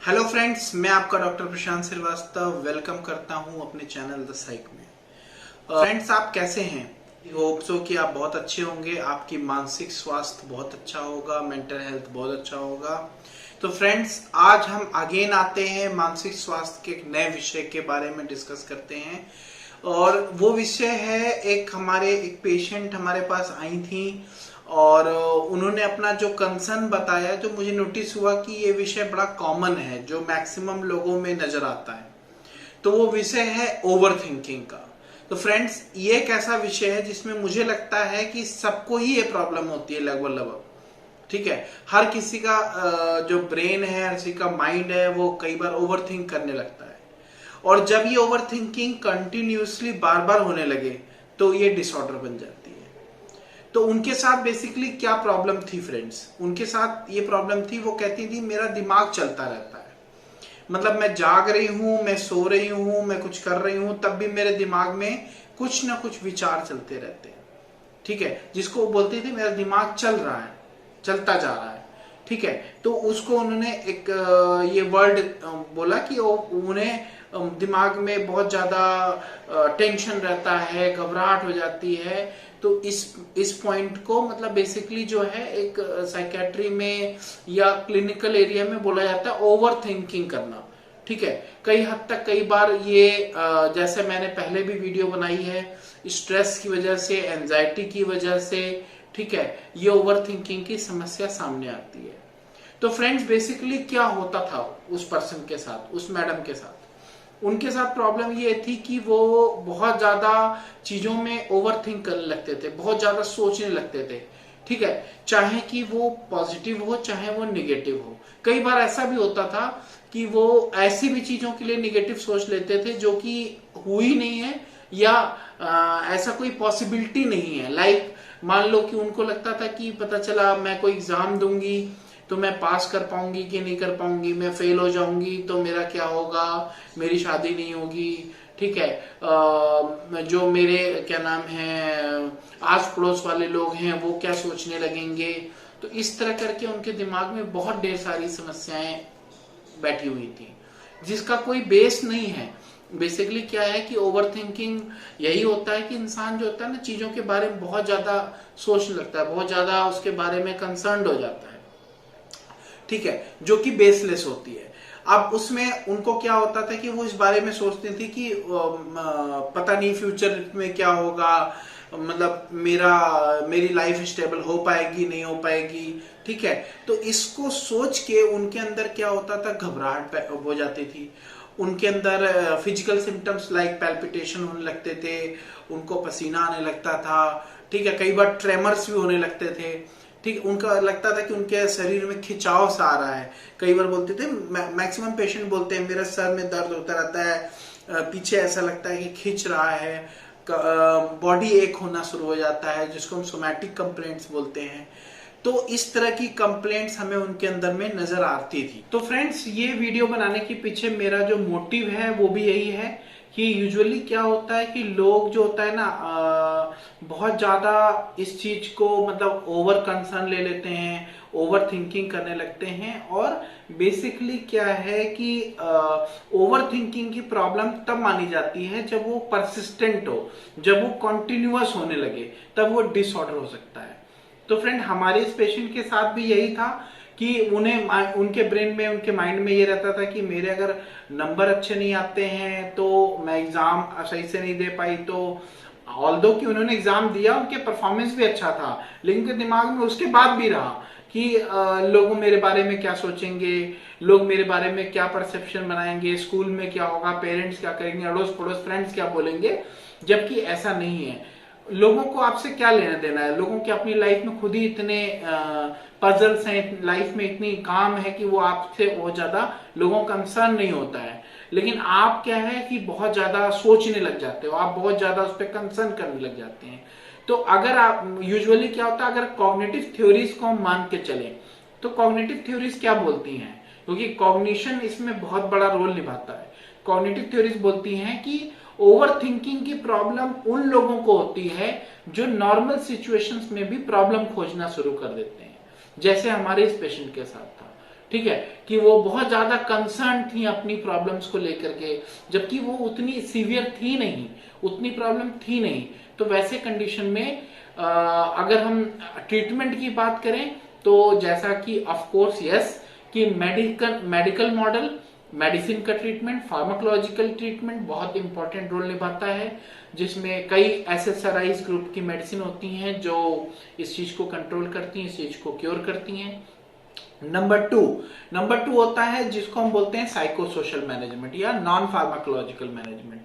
Hello friends, मैं आपका doctor प्रशांत Srivastava welcome करता हूं अपने चैनल द साइक में। फ्रेंड्स, आप कैसे हैं? होप सो कि आप बहुत अच्छे होंगे, आपकी मानसिक स्वास्थ्य बहुत अच्छा होगा, मेंटल हेल्थ बहुत अच्छा होगा। तो फ्रेंड्स, आज हम अगेन आते हैं मानसिक स्वास्थ्य के एक नए विषय के बारे में डिस्कस करते हैं। और वो विषय है, एक पेशेंट हमारे पास आई थी और उन्होंने अपना जो कंसर्न बताया, जो मुझे नोटिस हुआ कि ये विषय बड़ा कॉमन है, जो मैक्सिमम लोगों में नजर आता है। तो वो विषय है ओवर थिंकिंग का। तो फ्रेंड्स, ये एक ऐसा विषय है जिसमें मुझे लगता है कि सबको ही ये प्रॉब्लम होती है लगभग लगभग। ठीक है, हर किसी का जो ब्रेन है, हर किसी का माइंड है, वो कई बार ओवर थिंक करने लगता है। और जब ये ओवर थिंकिंग कंटिन्यूसली बार बार होने लगे तो ये डिसऑर्डर बन जाती है। तो उनके साथ बेसिकली क्या प्रॉब्लम थी फ्रेंड्स? उनके साथ ये प्रॉब्लम थी, वो कहती थी मेरा दिमाग चलता रहता है। मतलब मैं जाग रही हूं, मैं सो रही हूं, मैं कुछ कर रही हूं, तब भी मेरे दिमाग में कुछ ना कुछ विचार चलते रहते हैं। ठीक है, जिसको वो बोलती थी मेरा दिमाग चल रहा है, चलता जा रहा है। ठीक है, तो उसको उन्होंने एक ये वर्ड बोला कि उन्हें दिमाग में बहुत ज्यादा टेंशन रहता है, घबराहट हो जाती है। तो इस पॉइंट को मतलब बेसिकली जो है एक साइकेट्री में या क्लिनिकल एरिया में बोला जाता है ओवर थिंकिंग करना। ठीक है, कई हद तक कई बार ये जैसे मैंने पहले भी वीडियो बनाई है, स्ट्रेस की वजह से, एंजाइटी की वजह से, ठीक है, ये ओवर थिंकिंग की समस्या सामने आती है। तो फ्रेंड्स, बेसिकली क्या होता था उस पर्सन के साथ, उस मैडम के साथ? उनके साथ प्रॉब्लम ये थी कि वो बहुत ज्यादा चीजों में ओवर थिंक करने लगते थे, बहुत ज्यादा सोचने लगते थे। ठीक है, चाहे कि वो पॉजिटिव हो चाहे वो निगेटिव हो। कई बार ऐसा भी होता था कि वो ऐसी भी चीजों के लिए निगेटिव सोच लेते थे जो कि हुई नहीं है, या ऐसा कोई पॉसिबिलिटी नहीं है। लाइक मान लो कि उनको लगता था कि पता चला मैं कोई एग्जाम दूंगी तो मैं पास कर पाऊंगी कि नहीं कर पाऊंगी, मैं फेल हो जाऊंगी तो मेरा क्या होगा, मेरी शादी नहीं होगी। ठीक है, जो मेरे क्या नाम है आस पड़ोस वाले लोग हैं वो क्या सोचने लगेंगे। तो इस तरह करके उनके दिमाग में बहुत ढेर सारी समस्याएं बैठी हुई थी जिसका कोई बेस नहीं है। बेसिकली क्या है कि ओवर थिंकिंग यही होता है कि इंसान जो होता है ना, चीजों के बारे में बहुत ज्यादा सोचने लगता है, बहुत ज्यादा उसके बारे में कंसर्न्ड हो जाता है। ठीक है, जो कि बेसलेस होती है। अब उसमें उनको क्या होता था कि वो इस बारे में सोचती थी कि पता नहीं फ्यूचर में क्या होगा, मतलब मेरी लाइफ स्टेबल हो पाएगी नहीं हो पाएगी। ठीक है, तो इसको सोच के उनके अंदर क्या होता था, घबराहट हो जाती थी। उनके अंदर फिजिकल सिम्टम्स लाइक पैल्पिटेशन होने लगते थे, उनको पसीना आने लगता था। ठीक है, कई बार ट्रेमर्स भी होने लगते थे। ठीक, उनका लगता था कि उनके शरीर में खिंचाव सा आ रहा है। कई बार बोलते थे, मैक्सिमम पेशेंट बोलते हैं मेरा सर में दर्द होता रहता है, पीछे ऐसा लगता है कि खिंच रहा है, बॉडी एक होना शुरू हो जाता है, जिसको हम सोमैटिक कंप्लेंट्स बोलते हैं। तो इस तरह की कंप्लेंट्स हमें उनके अंदर में नजर आती थी। तो फ्रेंड्स, ये वीडियो बनाने के पीछे मेरा जो मोटिव है वो भी यही है कि यूजुअली क्या होता है कि लोग जो होता है ना, बहुत ज्यादा इस चीज को मतलब ओवर कंसर्न ले लेते हैं, ओवर थिंकिंग करने लगते हैं। और बेसिकली क्या है कि ओवर थिंकिंग की प्रॉब्लम तब मानी जाती है जब वो परसिस्टेंट हो, जब वो कॉन्टिन्यूअस होने लगे, तब वो डिसऑर्डर हो सकता है। तो फ्रेंड, हमारे इस पेशेंट के साथ भी यही था कि उन्हें उनके ब्रेन में, उनके माइंड में ये रहता था कि मेरे अगर नंबर अच्छे नहीं आते हैं तो मैं एग्जाम सही से नहीं दे पाई। तो ऑल्दो कि उन्होंने एग्जाम दिया, उनके परफॉर्मेंस भी अच्छा था, लेकिन उनके दिमाग में उसके बाद भी रहा कि लोग मेरे बारे में क्या सोचेंगे, लोग मेरे बारे में क्या परसेप्शन बनाएंगे, स्कूल में क्या होगा, पेरेंट्स क्या करेंगे, अड़ोस पड़ोस फ्रेंड्स क्या बोलेंगे। जबकि ऐसा नहीं है। लोगों को आपसे क्या लेना देना है? लोगों के अपनी लाइफ में खुद ही इतने पजल्स हैं, लाइफ में इतनी काम है कि वो आपसे बहुत ज्यादा लोगों का कंसर्न नहीं होता है। लेकिन आप क्या है कि बहुत ज्यादा सोचने लग जाते हो, आप बहुत ज्यादा उस पर कंसर्न करने लग जाते हैं। तो अगर आप यूजुअली क्या होता है, अगर कॉग्निटिव थ्योरीज को हम मान के चले तो कॉग्निटिव थ्योरीज क्या बोलती हैं, क्योंकि कॉग्निशन इसमें बहुत बड़ा रोल निभाता है। कॉग्निटिव थ्योरीज बोलती हैं कि ओवर थिंकिंग की प्रॉब्लम उन लोगों को होती है जो नॉर्मल सिचुएशंस में भी प्रॉब्लम खोजना शुरू कर देते हैं, जैसे हमारे इस पेशेंट के साथ था। ठीक है, कि वो बहुत ज्यादा कंसर्न थी अपनी प्रॉब्लम्स को लेकर के, जबकि वो उतनी सीवियर थी नहीं, उतनी प्रॉब्लम थी नहीं। तो वैसे कंडीशन में अगर हम ट्रीटमेंट की बात करें तो जैसा कि ऑफ कोर्स यस कि मेडिकल मॉडल, मेडिसिन का ट्रीटमेंट, फार्माकोलॉजिकल ट्रीटमेंट बहुत इंपॉर्टेंट रोल निभाता है, जिसमें कई एसेसराइज ग्रुप की मेडिसिन होती हैं जो इस चीज को कंट्रोल करती हैं, इस चीज को क्योर करती हैं। नंबर टू होता है जिसको हम बोलते हैं साइको सोशल मैनेजमेंट या नॉन फार्माकोलॉजिकल मैनेजमेंट।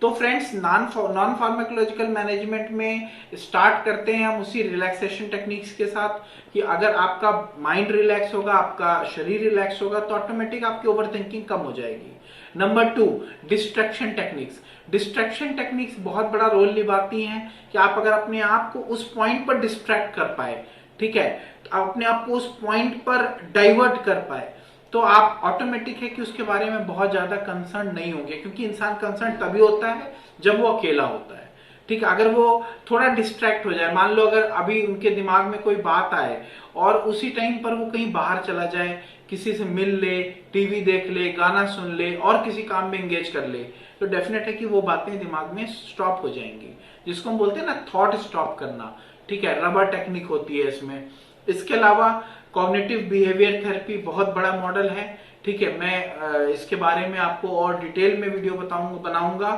तो फ्रेंड्स नॉन फार्माकोलॉजिकल मैनेजमेंट में स्टार्ट करते हैं हम उसी रिलैक्सेशन टेक्निक्स के साथ कि अगर आपका माइंड रिलैक्स होगा, आपका शरीर रिलैक्स होगा तो ऑटोमेटिक आपकी ओवर थिंकिंग कम हो जाएगी। Number 2 distraction techniques. Distraction techniques बहुत बड़ा रोल निभाती हैं कि आप अगर अपने आप को उस पॉइंट पर डिस्ट्रैक्ट कर पाए, ठीक है, तो आप अपने आप को उस पॉइंट पर डाइवर्ट कर पाए तो आप ऑटोमेटिक है कि उसके बारे में बहुत ज्यादा कंसर्न नहीं होंगे, क्योंकि इंसान कंसर्न तभी होता है जब वो अकेला होता है। ठीक है, अगर वो थोड़ा डिस्ट्रैक्ट हो जाए, मान लो अगर अभी उनके दिमाग में कोई बात आए और उसी टाइम पर वो कहीं बाहर चला जाए, किसी से मिल ले, टीवी देख ले, गाना सुन ले और किसी काम में एंगेज कर ले, तो डेफिनेट है कि वो बातें दिमाग में स्टॉप हो जाएंगी, जिसको हम बोलते हैं ना थॉट स्टॉप करना। ठीक है, रबर टेक्निक होती है इसमें। इसके अलावा कॉग्निटिव बिहेवियर थेरेपी बहुत बड़ा मॉडल है। ठीक है, मैं इसके बारे में आपको और डिटेल में वीडियो बनाऊंगा,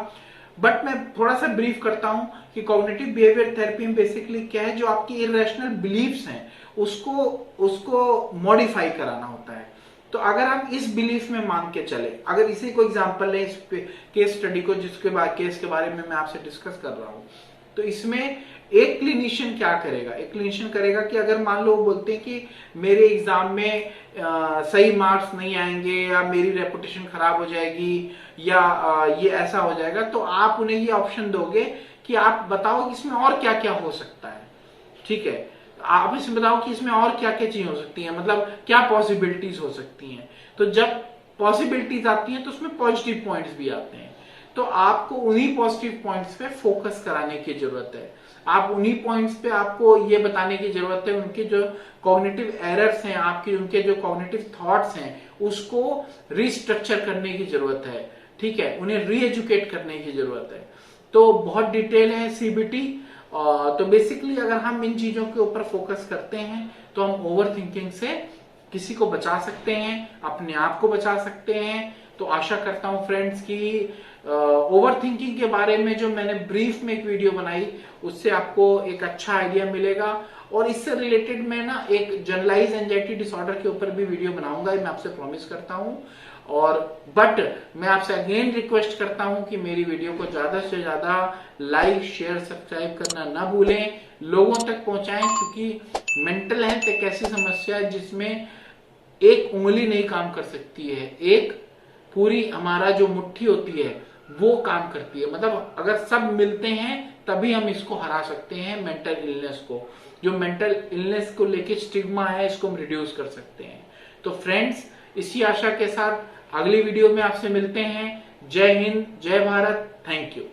बट मैं थोड़ा सा ब्रीफ करता हूं कि कॉग्निटिव बिहेवियर थेरेपी में बेसिकली क्या है, जो आपकी इरेशनल बिलीफ्स हैं उसको मॉडिफाई कराना होता है। तो अगर हम इस बिलीफ में मान के चले, अगर इसी को एग्जांपल ले, इस केस स्टडी को जिसके केस के बारे में मैं आपसे डिस्कस कर रहा हूं, तो इसमें एक क्लिनिशियन क्या करेगा, एक क्लिनिशियन करेगा कि अगर मान लो बोलते हैं कि मेरे एग्जाम में सही मार्क्स नहीं आएंगे या मेरी रेपुटेशन खराब हो जाएगी या ये ऐसा हो जाएगा, तो आप उन्हें ये ऑप्शन दोगे कि आप बताओ कि इसमें और क्या क्या हो सकता है। ठीक है, आप इसमें बताओ कि इसमें और क्या क्या चीजें हो सकती हैं, मतलब क्या पॉसिबिलिटीज हो सकती हैं। तो जब पॉसिबिलिटीज आती हैं तो उसमें पॉजिटिव पॉइंट्स भी आते हैं, तो आपको उन्हीं पॉजिटिव पॉइंट्स पे फोकस कराने की जरूरत है। आप उन्हीं पॉइंट्स पे आपको ये बताने की जरूरत है, उनके जो कॉग्निटिव एरर्स हैं, आपके उनके जो कॉग्निटिव थॉट्स हैं, उसको रिस्ट्रक्चर करने की जरूरत है। ठीक है, उन्हें रीएजुकेट करने की जरूरत है। तो बहुत डिटेल है सीबीटी। तो बेसिकली अगर हम इन चीजों के ऊपर फोकस करते हैं तो हम ओवर थिंकिंग से किसी को बचा सकते हैं, अपने आप को बचा सकते हैं। तो आशा करता हूं फ्रेंड्स कि ओवर थिंकिंग के बारे में जो मैंने ब्रीफ में एक वीडियो बनाई उससे आपको एक अच्छा आइडिया मिलेगा, और इससे रिलेटेड मैं ना एक जनरलाइज एंजाइटी डिसऑर्डर के ऊपर भी वीडियो बनाऊंगा, मैं आपसे प्रॉमिस करता हूं। और बट मैं आपसे अगेन रिक्वेस्ट करता हूं कि मेरी वीडियो को ज्यादा से ज्यादा लाइक, शेयर, सब्सक्राइब करना ना भूलें, लोगों तक पहुंचाएं, क्योंकि मेंटल हेल्थ एक ऐसी समस्या है जिसमें एक उंगली नहीं काम कर सकती है, एक पूरी हमारा जो मुट्ठी होती है वो काम करती है। मतलब अगर सब मिलते हैं तभी हम इसको हरा सकते हैं, मेंटल इलनेस को। जो मेंटल इलनेस को लेके स्टिग्मा है, इसको हम रिड्यूस कर सकते हैं। तो फ्रेंड्स, इसी आशा के साथ अगली वीडियो में आपसे मिलते हैं। जय हिंद, जय भारत, थैंक यू।